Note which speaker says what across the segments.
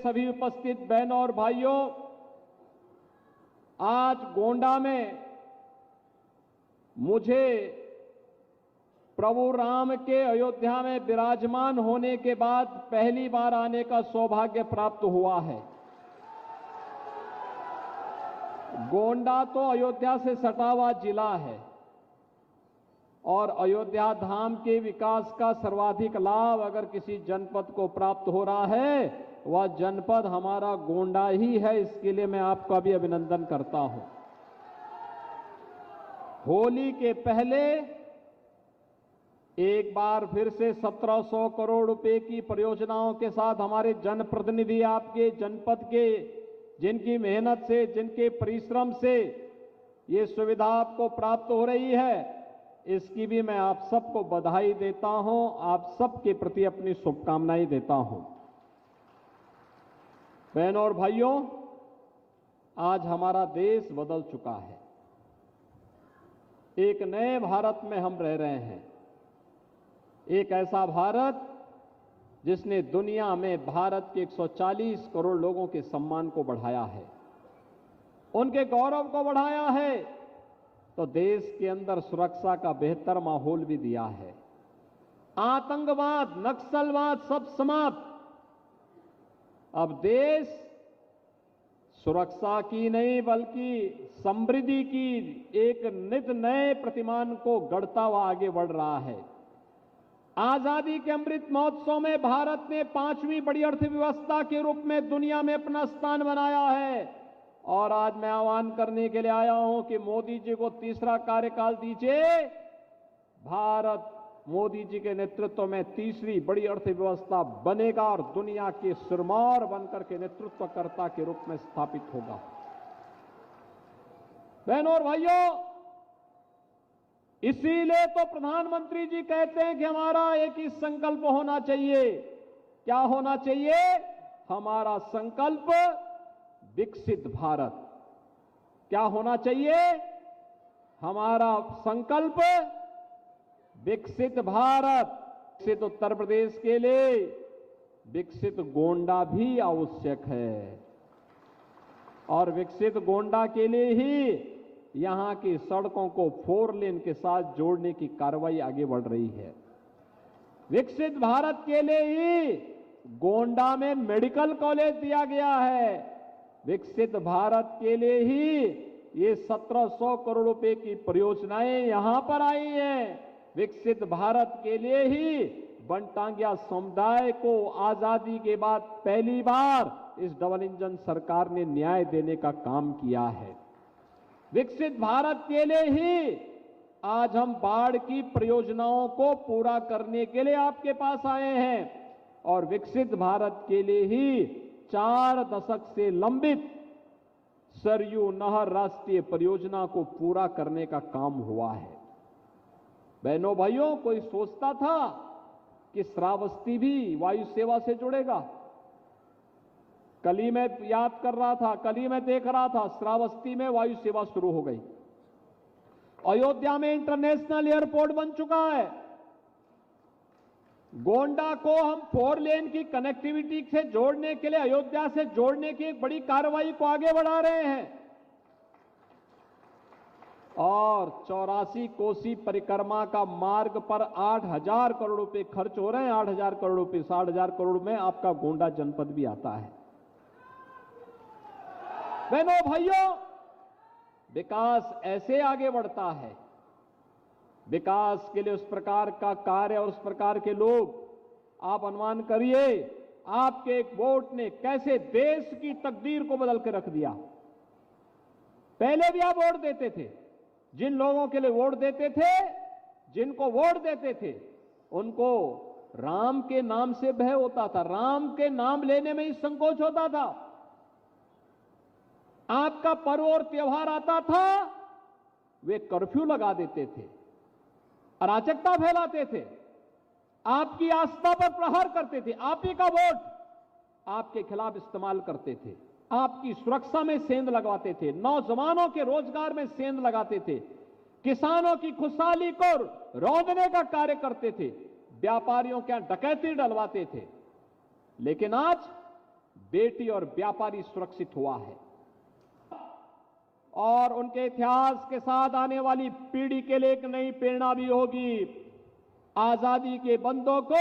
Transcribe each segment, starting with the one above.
Speaker 1: सभी उपस्थित बहनों और भाइयों, आज गोंडा में मुझे प्रभु राम के अयोध्या में विराजमान होने के बाद पहली बार आने का सौभाग्य प्राप्त हुआ है। गोंडा तो अयोध्या से सटा हुआ जिला है और अयोध्या धाम के विकास का सर्वाधिक लाभ अगर किसी जनपद को प्राप्त हो रहा है, वह जनपद हमारा गोंडा ही है। इसके लिए मैं आपका भी अभिनंदन करता हूं। होली के पहले एक बार फिर से 1700 करोड़ रुपए की परियोजनाओं के साथ हमारे जनप्रतिनिधि आपके जनपद के, जिनकी मेहनत से, जिनके परिश्रम से ये सुविधा आपको प्राप्त हो रही है, इसकी भी मैं आप सबको बधाई देता हूं। आप सबके प्रति अपनी शुभकामनाएं देता हूं। बहनों और भाइयों, आज हमारा देश बदल चुका है। एक नए भारत में हम रह रहे हैं। एक ऐसा भारत जिसने दुनिया में भारत के 140 करोड़ लोगों के सम्मान को बढ़ाया है, उनके गौरव को बढ़ाया है, तो देश के अंदर सुरक्षा का बेहतर माहौल भी दिया है। आतंकवाद, नक्सलवाद सब समाप्त। अब देश सुरक्षा की नहीं बल्कि समृद्धि की एक नित नए प्रतिमान को गढ़ता हुआ आगे बढ़ रहा है। आजादी के अमृत महोत्सव में भारत ने 5वीं बड़ी अर्थव्यवस्था के रूप में दुनिया में अपना स्थान बनाया है। और आज मैं आह्वान करने के लिए आया हूं कि मोदी जी को तीसरा कार्यकाल दीजिए। भारत मोदी जी के नेतृत्व में तीसरी बड़ी अर्थव्यवस्था बनेगा और दुनिया के सिरमौर बनकर के नेतृत्वकर्ता के रूप में स्थापित होगा। बहनों और भाइयों, इसीलिए तो प्रधानमंत्री जी कहते हैं कि हमारा एक ही संकल्प होना चाहिए। क्या होना चाहिए? हमारा संकल्प विकसित भारत। क्या होना चाहिए? हमारा संकल्प विकसित भारत। विकसित उत्तर प्रदेश के लिए विकसित गोंडा भी आवश्यक है और विकसित गोंडा के लिए ही यहां की सड़कों को 4 लेन के साथ जोड़ने की कार्रवाई आगे बढ़ रही है। विकसित भारत के लिए ही गोंडा में मेडिकल कॉलेज दिया गया है। विकसित भारत के लिए ही ये 1700 करोड़ रुपए की परियोजनाएं यहां पर आई हैं। विकसित भारत के लिए ही वनटांगिया समुदाय को आजादी के बाद पहली बार इस डबल इंजन सरकार ने न्याय देने का काम किया है। विकसित भारत के लिए ही आज हम बाढ़ की परियोजनाओं को पूरा करने के लिए आपके पास आए हैं और विकसित भारत के लिए ही 4 दशक से लंबित सरयू नहर राष्ट्रीय परियोजना को पूरा करने का काम हुआ है। बहनों भाइयों, कोई सोचता था कि श्रावस्ती भी वायु सेवा से जुड़ेगा? कल ही मैं याद कर रहा था, कल ही मैं देख रहा था, श्रावस्ती में वायु सेवा शुरू हो गई। अयोध्या में इंटरनेशनल एयरपोर्ट बन चुका है। गोंडा को हम 4 लेन की कनेक्टिविटी से जोड़ने के लिए, अयोध्या से जोड़ने की एक बड़ी कार्रवाई को आगे बढ़ा रहे हैं और 84 कोसी परिक्रमा का मार्ग पर 8000 करोड़ रुपए खर्च हो रहे हैं। 8000 करोड़ रुपए, 60,000 करोड़ में आपका गोंडा जनपद भी आता है। बहनों भाइयों, विकास ऐसे आगे बढ़ता है। विकास के लिए उस प्रकार का कार्य और उस प्रकार के लोग, आप अनुमान करिए आपके एक वोट ने कैसे देश की तकदीर को बदल के रख दिया। पहले भी आप वोट देते थे, जिन लोगों के लिए वोट देते थे, जिनको वोट देते थे, उनको राम के नाम से भय होता था, राम के नाम लेने में ही संकोच होता था। आपका पर्व और त्योहार आता था, वे कर्फ्यू लगा देते थे, अराजकता फैलाते थे, आपकी आस्था पर प्रहार करते थे, आप ही का वोट आपके खिलाफ इस्तेमाल करते थे, आपकी सुरक्षा में सेंध लगवाते थे, नौजवानों के रोजगार में सेंध लगाते थे, किसानों की खुशहाली को रौंदने का कार्य करते थे, व्यापारियों के यहां डकैती डलवाते थे। लेकिन आज बेटी और व्यापारी सुरक्षित हुआ है और उनके इतिहास के साथ आने वाली पीढ़ी के लिए एक नई प्रेरणा भी होगी। आजादी के बंदों को,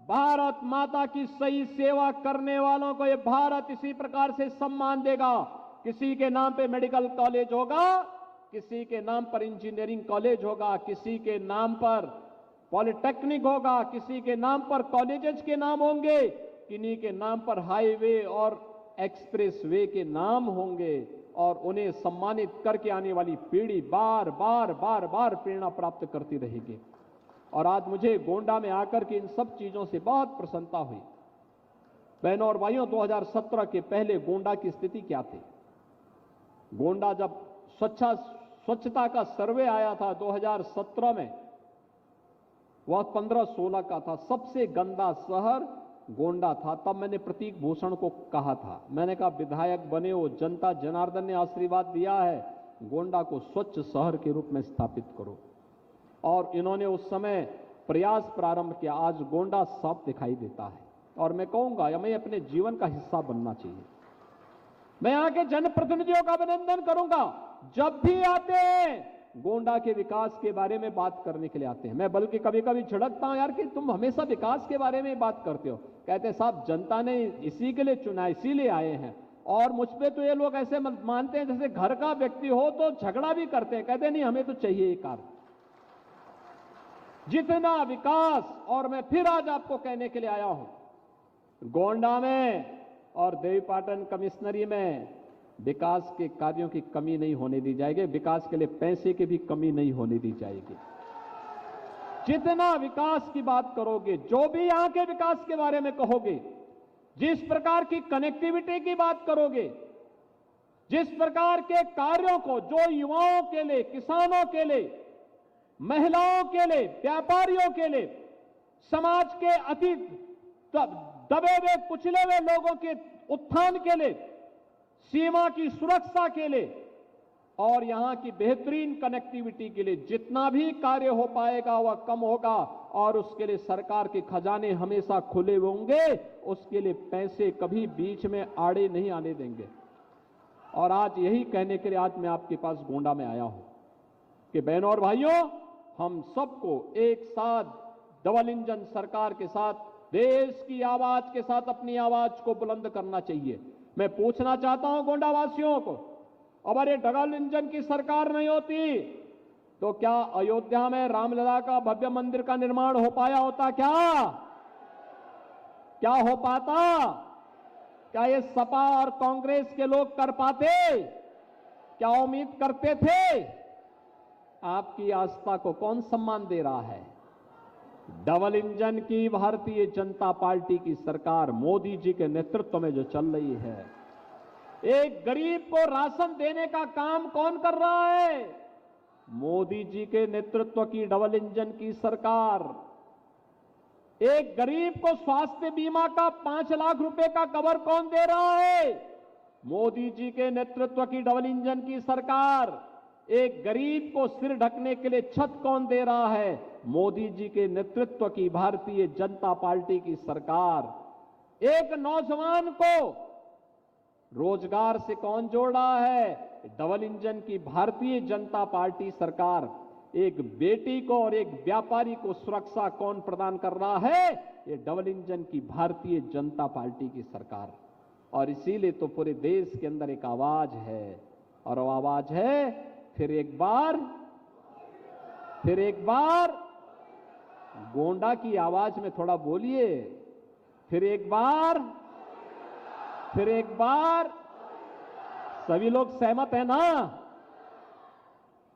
Speaker 1: भारत माता की सही सेवा करने वालों को ये भारत इसी प्रकार से सम्मान देगा। किसी के नाम पे मेडिकल कॉलेज होगा, किसी के नाम पर इंजीनियरिंग कॉलेज होगा, किसी के नाम पर पॉलिटेक्निक होगा, किसी के नाम पर कॉलेजेस के नाम होंगे, किन्हीं के नाम पर हाईवे और एक्सप्रेस वे के नाम होंगे और उन्हें सम्मानित करके आने वाली पीढ़ी बार बार बार बार प्रेरणा प्राप्त करती रहेगी। और आज मुझे गोंडा में आकर के इन सब चीजों से बहुत प्रसन्नता हुई। बहनों और भाइयों, 2017 के पहले गोंडा की स्थिति क्या थी? गोंडा जब स्वच्छता का सर्वे आया था 2017 में, वह 15-16 का था। सबसे गंदा शहर गोंडा था। तब मैंने प्रतीक भूषण को कहा था, मैंने कहा विधायक बने हो, जनता जनार्दन ने आशीर्वाद दिया है, गोंडा को स्वच्छ शहर के रूप में स्थापित करो। और इन्होंने उस समय प्रयास प्रारंभ किया। आज गोंडा साफ दिखाई देता है और मैं कहूंगा हमें अपने जीवन का हिस्सा बनना चाहिए। मैं यहाँ के जनप्रतिनिधियों का अभिनंदन करूंगा, जब भी आते हैं गोंडा के विकास के बारे में बात करने के लिए आते हैं। मैं बल्कि कभी कभी झिड़कता हूं, यार कि तुम हमेशा विकास के बारे में बात करते हो। कहते हैं साहब जनता ने इसी के लिए चुना, इसीलिए आए हैं। और मुझ पे तो ये लोग ऐसे मानते हैं जैसे घर का व्यक्ति हो तो झगड़ा भी करते हैं। कहते हैं नहीं, हमें तो चाहिए ये कार्य, जितना विकास। और मैं फिर आज आपको कहने के लिए आया हूं, गोंडा में और देवीपाटन कमिश्नरी में विकास के कार्यों की कमी नहीं होने दी जाएगी। विकास के लिए पैसे की भी कमी नहीं होने दी जाएगी। जितना विकास की बात करोगे, जो भी यहां के विकास के बारे में कहोगे, जिस प्रकार की कनेक्टिविटी की बात करोगे, जिस प्रकार के कार्यों को जो युवाओं के लिए, किसानों के लिए, महिलाओं के लिए, व्यापारियों के लिए, समाज के अति दबे हुए कुचले हुए लोगों के उत्थान के लिए, सीमा की सुरक्षा के लिए और यहां की बेहतरीन कनेक्टिविटी के लिए जितना भी कार्य हो पाएगा वह कम होगा। और उसके लिए सरकार के खजाने हमेशा खुले होंगे, उसके लिए पैसे कभी बीच में आड़े नहीं आने देंगे। और आज यही कहने के लिए आज मैं आपके पास गोंडा में आया हूं कि बहनों और भाइयों, हम सबको एक साथ डबल इंजन सरकार के साथ, देश की आवाज के साथ अपनी आवाज को बुलंद करना चाहिए। मैं पूछना चाहता हूं गोंडा वासियों को, अगर ये डबल इंजन की सरकार नहीं होती तो क्या अयोध्या में रामलला का भव्य मंदिर का निर्माण हो पाया होता? क्या हो पाता? क्या ये सपा और कांग्रेस के लोग कर पाते? क्या उम्मीद करते थे? आपकी आस्था को कौन सम्मान दे रहा है? डबल इंजन की भारतीय जनता पार्टी की सरकार मोदी जी के नेतृत्व में जो चल रही है, एक गरीब को राशन देने का काम कौन कर रहा है? मोदी जी के नेतृत्व की डबल इंजन की सरकार। एक गरीब को स्वास्थ्य बीमा का 5 लाख रुपए का कवर कौन दे रहा है? मोदी जी के नेतृत्व की डबल इंजन की सरकार। एक गरीब को सिर ढकने के लिए छत कौन दे रहा है? मोदी जी के नेतृत्व की भारतीय जनता पार्टी की सरकार। एक नौजवान को रोजगार से कौन जोड़ रहा है? डबल इंजन की भारतीय जनता पार्टी सरकार। एक बेटी को और एक व्यापारी को सुरक्षा कौन प्रदान कर रहा है? ये डबल इंजन की भारतीय जनता पार्टी की सरकार। और इसीलिए तो पूरे देश के अंदर एक आवाज है, और वो आवाज है फिर एक बार गोंडा की आवाज में थोड़ा बोलिए, फिर एक बार। सभी लोग सहमत हैं ना?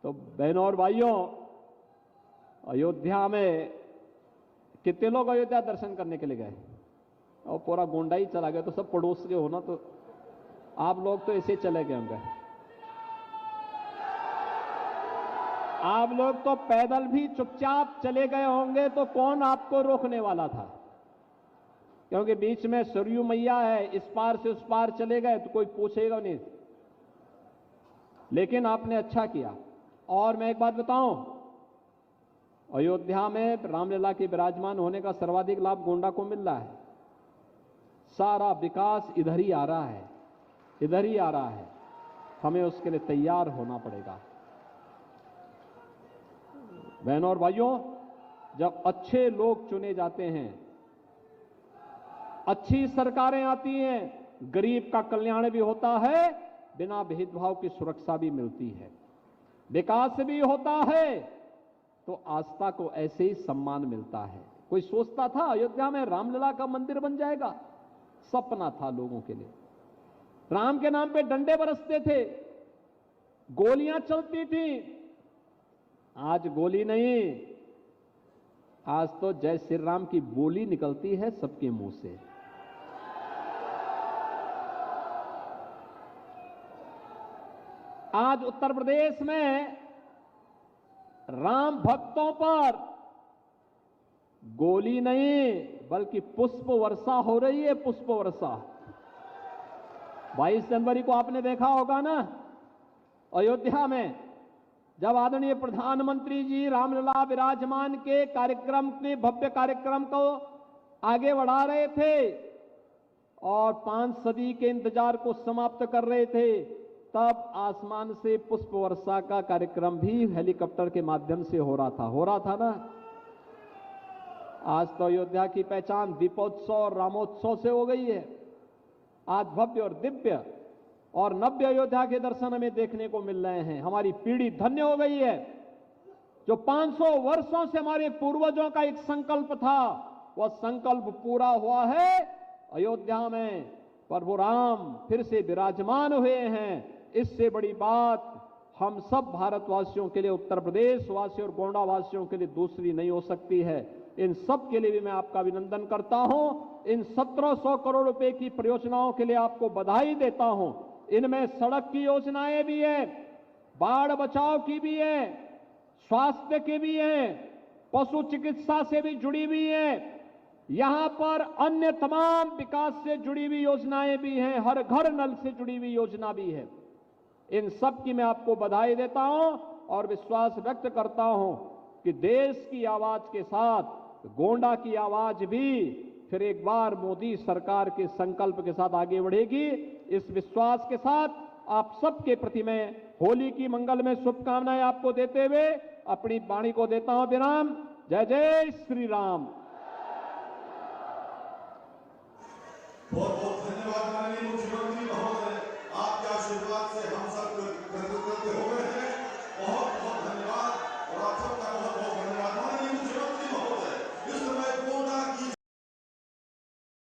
Speaker 1: तो बहनों और भाइयों, अयोध्या में कितने लोग अयोध्या दर्शन करने के लिए गए? और पूरा गोंडा ही चला गया। तो सब पड़ोस के हो ना, तो आप लोग तो ऐसे चले गए होंगे। आप लोग तो पैदल भी चुपचाप चले गए होंगे, तो कौन आपको रोकने वाला था? क्योंकि बीच में सरयू मैया है, इस पार से उस पार चले गए तो कोई पूछेगा नहीं। लेकिन आपने अच्छा किया। और मैं एक बात बताऊं, अयोध्या में रामलला के विराजमान होने का सर्वाधिक लाभ गोंडा को मिल रहा है। सारा विकास इधर ही आ रहा है, इधर ही आ रहा है। हमें उसके लिए तैयार होना पड़ेगा। बहनों और भाइयों, जब अच्छे लोग चुने जाते हैं, अच्छी सरकारें आती हैं, गरीब का कल्याण भी होता है, बिना भेदभाव की सुरक्षा भी मिलती है, विकास भी होता है, तो आस्था को ऐसे ही सम्मान मिलता है। कोई सोचता था अयोध्या में रामलला का मंदिर बन जाएगा? सपना था लोगों के लिए। राम के नाम पे डंडे बरसते थे, गोलियां चलती थी। आज गोली नहीं, आज तो जय श्री राम की बोली निकलती है सबके मुंह से। आज उत्तर प्रदेश में राम भक्तों पर गोली नहीं बल्कि पुष्प वर्षा हो रही है, पुष्प वर्षा। 22 जनवरी को आपने देखा होगा ना, अयोध्या में जब आदरणीय प्रधानमंत्री जी रामलला विराजमान के कार्यक्रम के भव्य कार्यक्रम को आगे बढ़ा रहे थे और 5 सदी के इंतजार को समाप्त कर रहे थे, तब आसमान से पुष्प वर्षा का कार्यक्रम भी हेलीकॉप्टर के माध्यम से हो रहा था ना। आज तो अयोध्या की पहचान दीपोत्सव और रामोत्सव से हो गई है। आज भव्य और दिव्य और नव्य अयोध्या के दर्शन हमें देखने को मिल रहे हैं। हमारी पीढ़ी धन्य हो गई है। जो 500 वर्षों से हमारे पूर्वजों का एक संकल्प था, वह संकल्प पूरा हुआ है। अयोध्या में प्रभु राम फिर से विराजमान हुए हैं। इससे बड़ी बात हम सब भारतवासियों के लिए, उत्तर प्रदेश वासियों और गोंडा वासियों के लिए दूसरी नहीं हो सकती है। इन सब के लिए भी मैं आपका अभिनंदन करता हूं। इन 1700 करोड़ रुपए की परियोजनाओं के लिए आपको बधाई देता हूं। इनमें सड़क की योजनाएं भी है, बाढ़ बचाव की भी है, स्वास्थ्य की भी है, पशु चिकित्सा से भी जुड़ी हुई है। यहां पर अन्य तमाम विकास से जुड़ी हुई योजनाएं भी हैं, हर घर नल से जुड़ी हुई योजना भी है। इन सब की मैं आपको बधाई देता हूं और विश्वास व्यक्त करता हूं कि देश की आवाज के साथ गोंडा की आवाज भी फिर एक बार मोदी सरकार के संकल्प के साथ आगे बढ़ेगी। इस विश्वास के साथ आप सबके प्रति मैं होली की मंगलमय शुभकामनाएं आपको देते हुए अपनी वाणी को देता हूं विराम। जय जय श्री राम।